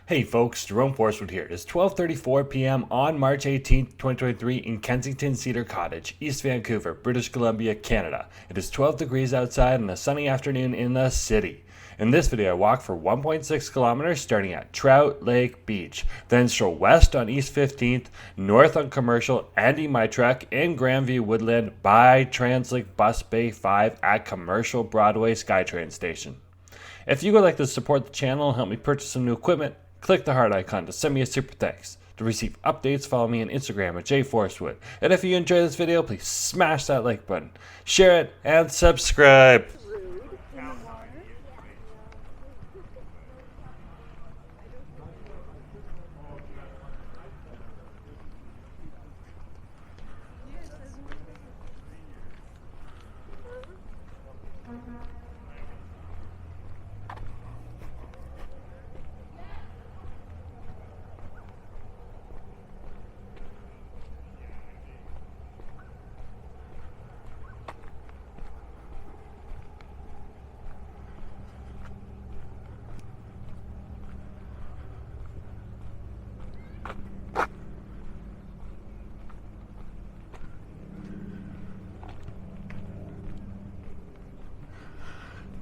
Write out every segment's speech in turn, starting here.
Hey folks, Jerome Forestwood here. It is 12:34 p.m. on March 18th, 2023 in Kensington, Cedar, Cottage, East Vancouver, British Columbia, Canada. It is 12 degrees outside and a sunny afternoon in the city. In this video, I walk for 1.6 kilometers starting at Trout Lake Beach, then stroll west on East 15th, north on Commercial, ending my trek in Grandview Woodland by Translink Bus Bay 5 at Commercial Broadway SkyTrain Station. If you would like to support the channel and help me purchase some new equipment, click the heart icon to send me a super thanks. To receive updates, follow me on Instagram at jforestwood. And if you enjoy this video, please smash that like button, share it, and subscribe.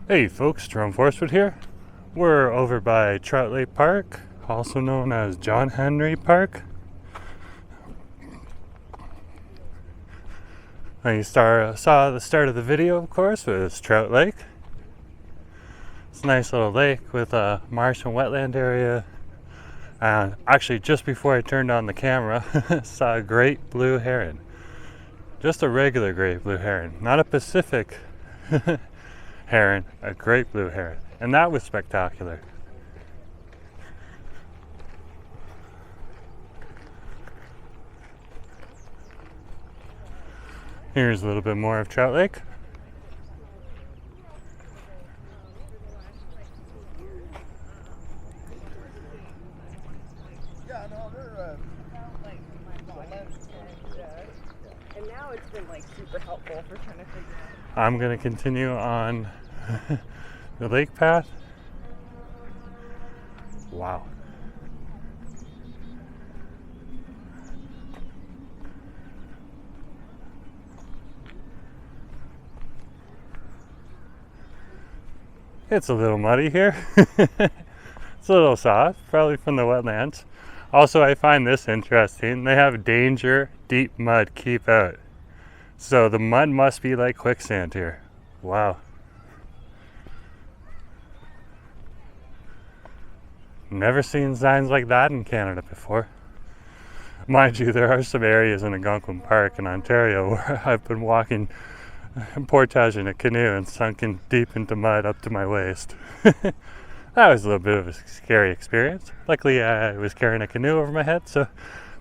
Hey folks, Jerome Forestwood here. We're over by Trout Lake Park, also known as John Henry Park. You saw the start of the video, of course, was Trout Lake. It's a nice little lake with a marsh and wetland area. And actually, just before I turned on the camera, saw a great blue heron. Just a regular great blue heron, not a Pacific heron, a great blue heron, and that was spectacular. Here's a little bit more of Trout Lake. And now it's been like super helpful for trying to figure out. I'm going to continue on the lake path. Wow. It's a little muddy here. It's a little soft, probably from the wetlands. Also, I find this interesting. They have danger, deep mud, keep out. So the mud must be like quicksand here. Wow. Never seen signs like that in Canada before. Mind you, there are some areas in Algonquin Park in Ontario where I've been walking, portage in a canoe and sunken deep into mud up to my waist. That was a little bit of a scary experience. Luckily, I was carrying a canoe over my head, so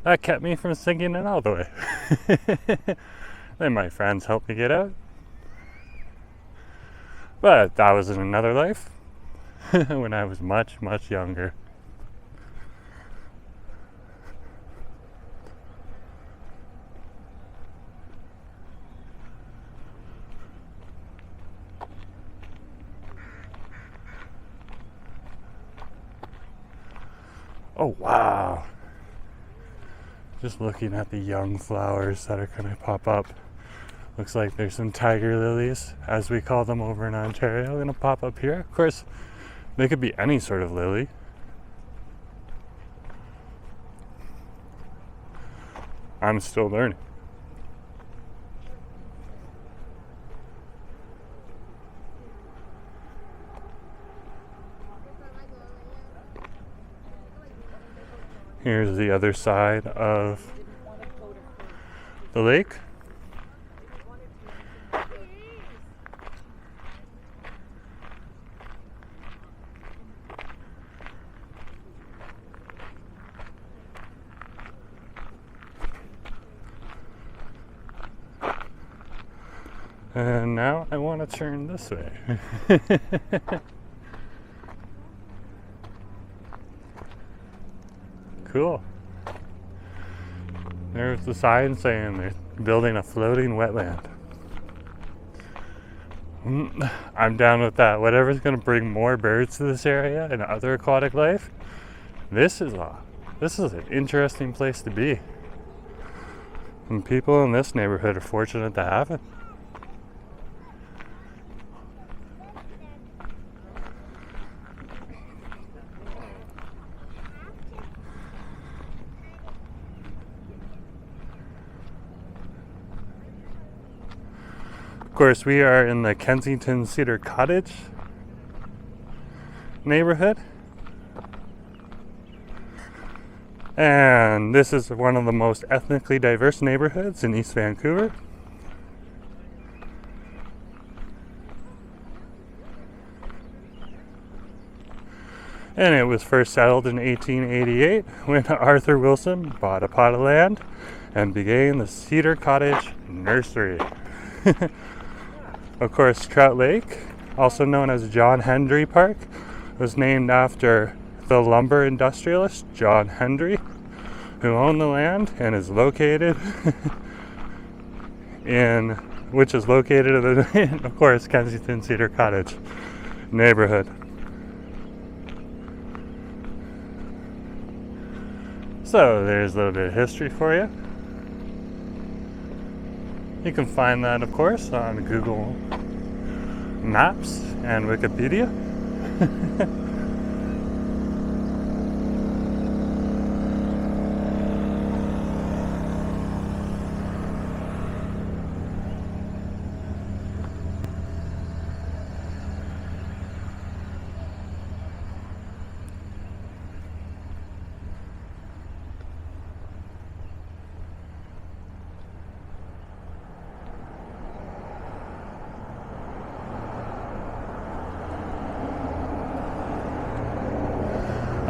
that kept me from sinking in all the way. Then my friends helped me get out. But that was in another life, when I was much, much younger. Oh wow. Just looking at the young flowers that are going to pop up. Looks like there's some tiger lilies, as we call them over in Ontario, going to pop up here. Of course, they could be any sort of lily. I'm still learning. Here's the other side of the lake. And now I want to turn this way. Cool. There's the sign saying they're building a floating wetland. I'm down with that. Whatever's going to bring more birds to this area and other aquatic life, this is an interesting place to be. And people in this neighborhood are fortunate to have it. Of course, we are in the Kensington Cedar Cottage neighborhood. And this is one of the most ethnically diverse neighborhoods in East Vancouver. And it was first settled in 1888 when Arthur Wilson bought a plot of land and began the Cedar Cottage Nursery. Of course, Trout Lake, also known as John Hendry Park, was named after the lumber industrialist John Hendry, who owned the land and is located in, of course, Kensington Cedar Cottage neighborhood. So there's a little bit of history for you. You can find that, of course, on Google Maps and Wikipedia.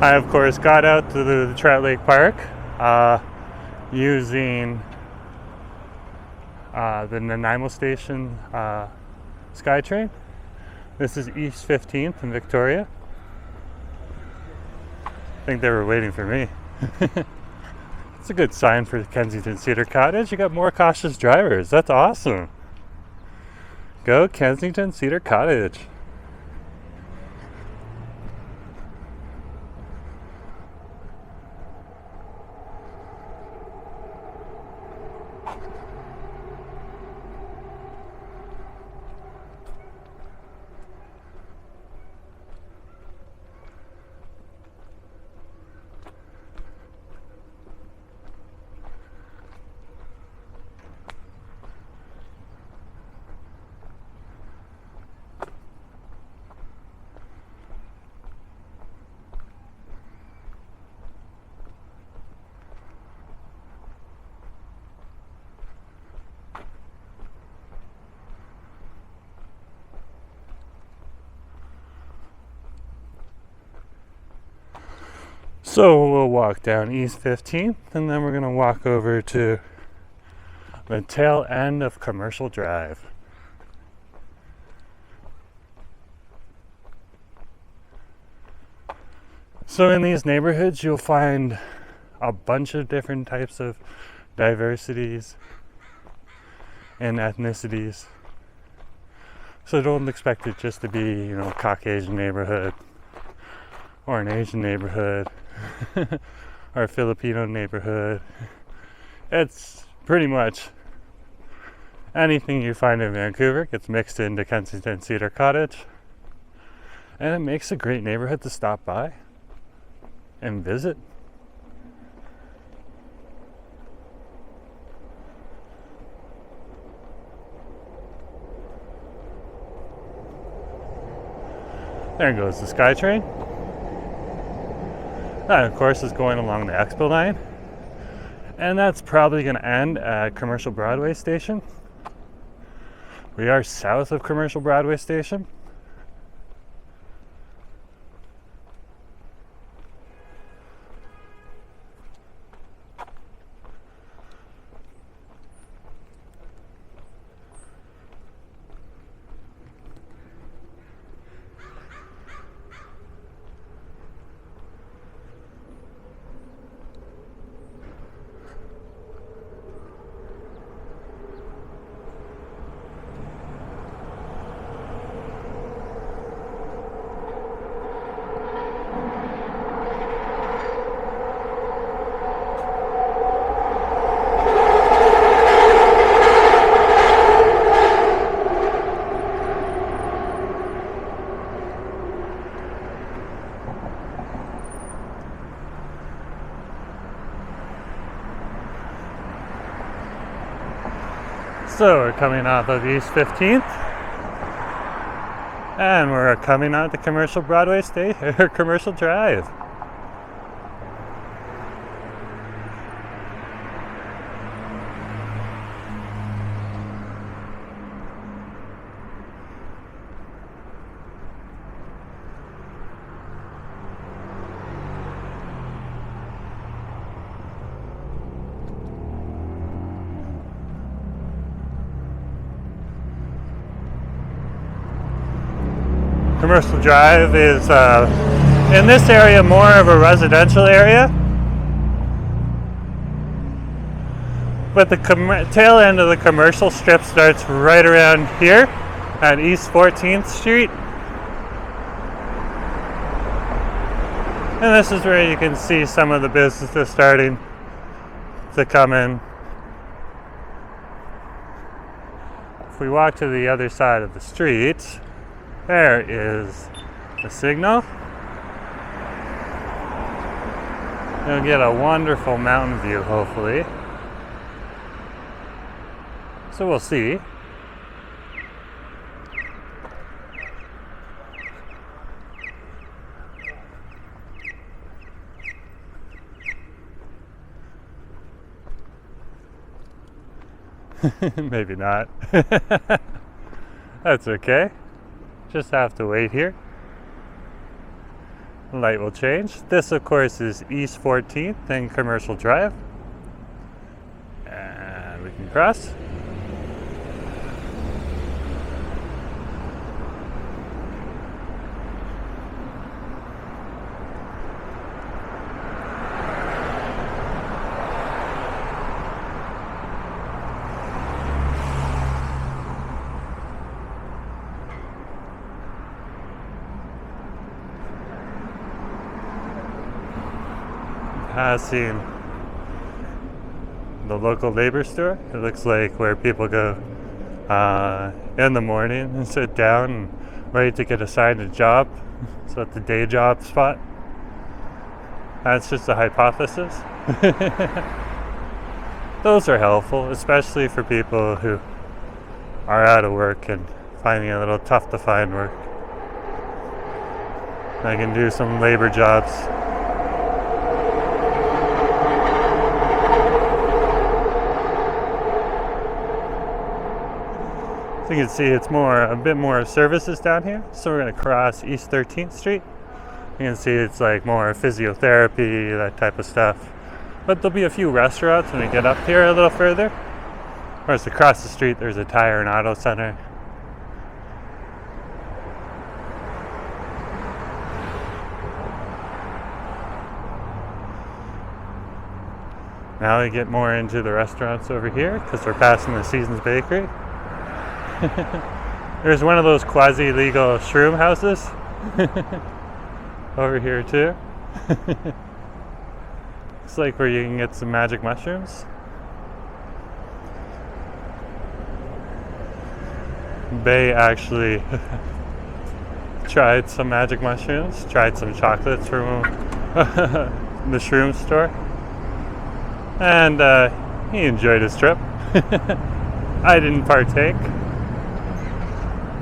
I, of course, got out to the Trout Lake Park using the Nanaimo Station SkyTrain. This is East 15th in Victoria. I think they were waiting for me. It's a good sign for Kensington Cedar Cottage. You got more cautious drivers. That's awesome. Go Kensington Cedar Cottage. So we'll walk down East 15th and then we're going to walk over to the tail end of Commercial Drive. So in these neighborhoods you'll find a bunch of different types of diversities and ethnicities. So don't expect it just to be, a Caucasian neighborhood or an Asian neighborhood or a Filipino neighborhood. It's pretty much anything you find in Vancouver gets mixed into Kensington Cedar Cottage, and it makes a great neighborhood to stop by and visit. There goes the SkyTrain. That, of course, is going along the Expo line. And that's probably going to end at Commercial Broadway Station. We are south of Commercial Broadway Station. So we're coming off of East 15th, and we're coming out to Commercial Broadway Station, or Commercial Drive. Commercial Drive is in this area more of a residential area, but the tail end of the commercial strip starts right around here at East 14th Street, and this is where you can see some of the businesses starting to come in. If we walk to the other side of the street, there is the signal. You'll get a wonderful mountain view, hopefully. So we'll see. Maybe not. That's okay. Just have to wait here. The light will change. This, of course, is East 14th and Commercial Drive. And we can cross. Passing the local labor store. It looks like where people go in the morning and sit down and wait to get assigned a job. So it's the day job spot. That's just a hypothesis. Those are helpful, especially for people who are out of work and finding it a little tough to find work. I can do some labor jobs. So you can see it's a bit more services down here. So we're going to cross East 13th Street. You can see it's like more physiotherapy, that type of stuff. But there'll be a few restaurants when we get up here a little further. Of course, across the street there's a tire and auto center. Now we get more into the restaurants over here because we're passing the Seasons Bakery. There's one of those quasi-legal shroom houses over here too. It's like where you can get some magic mushrooms. Bay actually tried some magic mushrooms, tried some chocolates from the shroom store, and he enjoyed his trip. I didn't partake.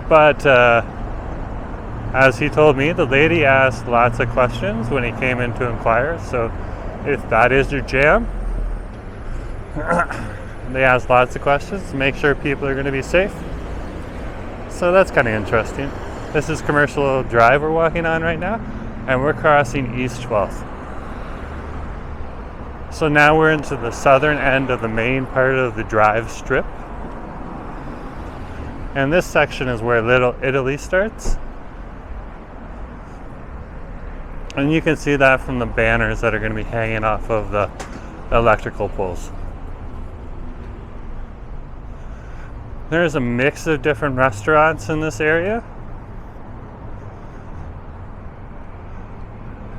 But as he told me, the lady asked lots of questions when he came in to inquire. So if that is your jam, they ask lots of questions to make sure people are going to be safe. So that's kind of interesting. This is Commercial Drive we're walking on right now, and we're crossing East 12th. So now we're into the southern end of the main part of the drive strip. And this section is where Little Italy starts. And you can see that from the banners that are going to be hanging off of the electrical poles. There's a mix of different restaurants in this area.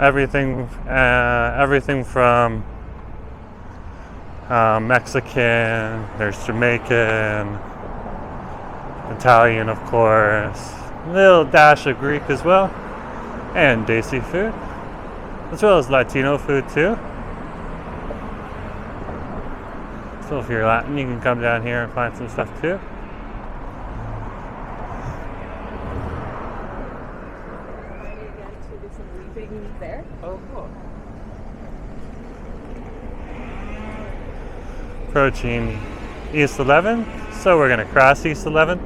Everything from Mexican, there's Jamaican, Italian, of course, a little dash of Greek as well, and Desi food, as well as Latino food too. So if you're Latin, you can come down here and find some stuff too. There. Oh, cool. Approaching East 11, so we're going to cross East 11.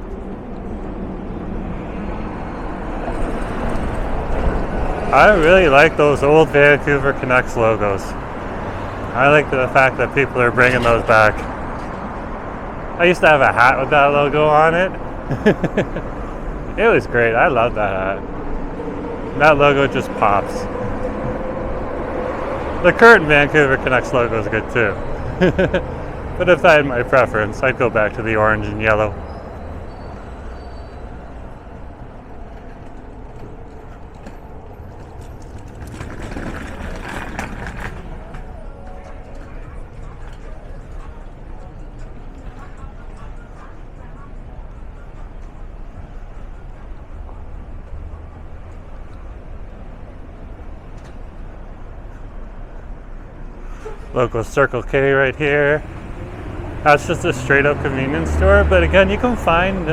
I really like those old Vancouver Canucks logos. I like the fact that people are bringing those back. I used to have a hat with that logo on it. It was great. I love that hat. That logo just pops. The current Vancouver Canucks logo is good too. But if I had my preference, I'd go back to the orange and yellow. Local Circle K right here. That's just a straight up convenience store, but again, you can find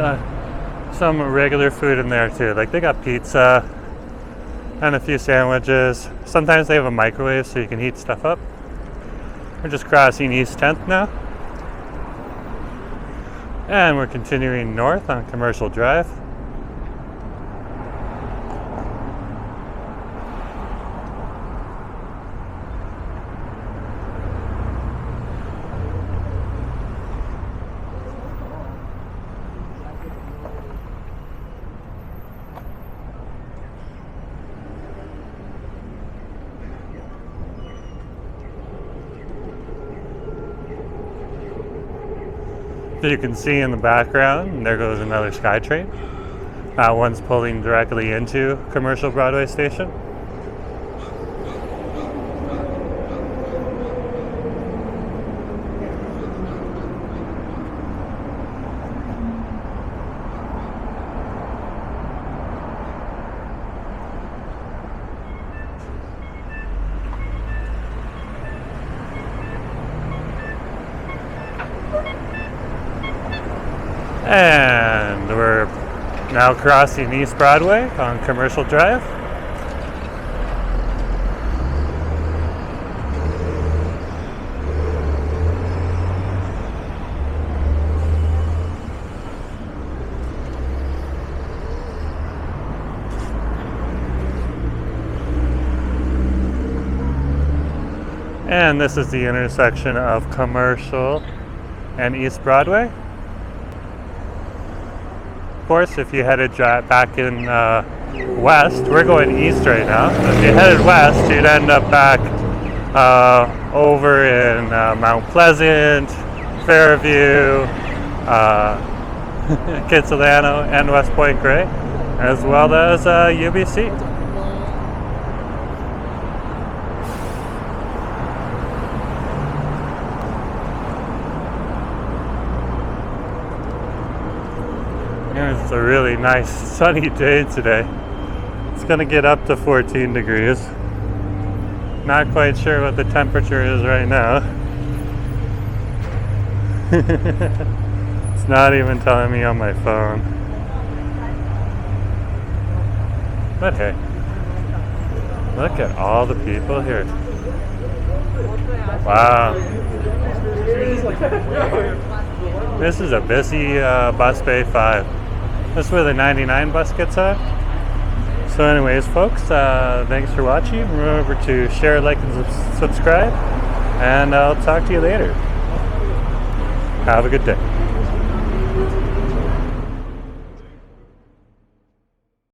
some regular food in there too. Like they got pizza and a few sandwiches. Sometimes they have a microwave so you can heat stuff up. We're just crossing East 10th now. And we're continuing north on Commercial Drive. So you can see in the background, there goes another SkyTrain. That one's pulling directly into Commercial Broadway Station. And we're now crossing East Broadway on Commercial Drive. And this is the intersection of Commercial and East Broadway. Of course, if you headed back in west, we're going east right now. So if you headed west, you'd end up back over in Mount Pleasant, Fairview, Kitsilano, and West Point Grey, as well as UBC. It's a really nice sunny day today. It's going to get up to 14 degrees. Not quite sure what the temperature is right now. It's not even telling me on my phone. But hey, look at all the people here. Wow. This is a busy bus bay 5. This is where the 99 bus gets on. So anyways, folks, thanks for watching. Remember to share, like, and subscribe. And I'll talk to you later. Have a good day.